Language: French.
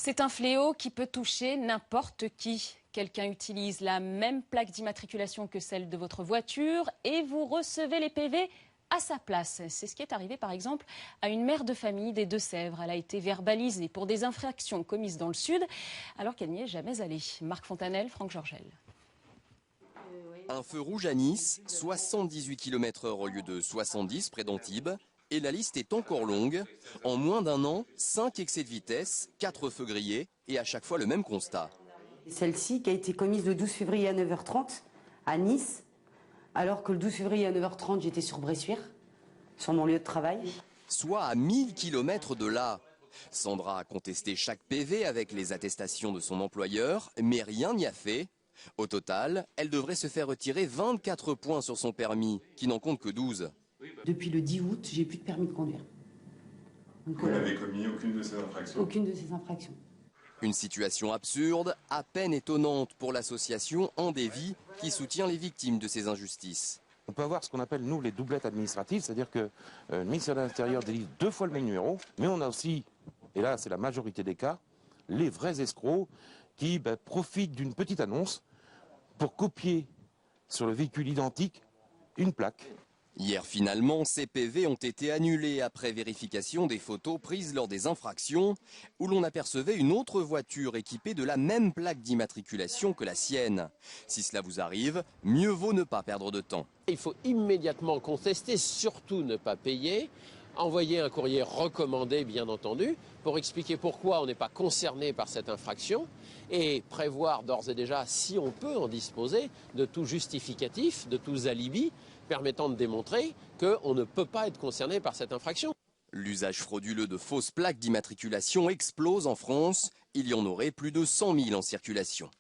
C'est un fléau qui peut toucher n'importe qui. Quelqu'un utilise la même plaque d'immatriculation que celle de votre voiture et vous recevez les PV à sa place. C'est ce qui est arrivé par exemple à une mère de famille des Deux-Sèvres. Elle a été verbalisée pour des infractions commises dans le Sud alors qu'elle n'y est jamais allée. Marc Fontanelle, Franck Georgel. Un feu rouge à Nice, 78 km/h au lieu de 70 près d'Antibes. Et la liste est encore longue. En moins d'un an, 5 excès de vitesse, 4 feux grillés et à chaque fois le même constat. Celle-ci qui a été commise le 12 février à 9h30 à Nice, alors que le 12 février à 9h30 j'étais sur Bressuire, sur mon lieu de travail. Soit à 1000 km de là. Sandra a contesté chaque PV avec les attestations de son employeur, mais rien n'y a fait. Au total, elle devrait se faire retirer 24 points sur son permis, qui n'en compte que 12. Depuis le 10 août, j'ai plus de permis de conduire. Donc, vous n'avez commis aucune de ces infractions? Aucune de ces infractions. Une situation absurde, à peine étonnante pour l'association Andévi qui soutient les victimes de ces injustices. On peut avoir ce qu'on appelle, nous, les doublettes administratives, c'est-à-dire que le ministère de l'Intérieur délivre 2 fois le même numéro, mais on a aussi, et là c'est la majorité des cas, les vrais escrocs qui profitent d'une petite annonce pour copier sur le véhicule identique une plaque. Hier, finalement, ces PV ont été annulés après vérification des photos prises lors des infractions où l'on apercevait une autre voiture équipée de la même plaque d'immatriculation que la sienne. Si cela vous arrive, mieux vaut ne pas perdre de temps. Il faut immédiatement contester, surtout ne pas payer, envoyer un courrier recommandé, bien entendu, pour expliquer pourquoi on n'est pas concerné par cette infraction et prévoir d'ores et déjà, si on peut en disposer, de tout justificatif, de tous alibis, permettant de démontrer qu'on ne peut pas être concerné par cette infraction. L'usage frauduleux de fausses plaques d'immatriculation explose en France. Il y en aurait plus de 100 000 en circulation.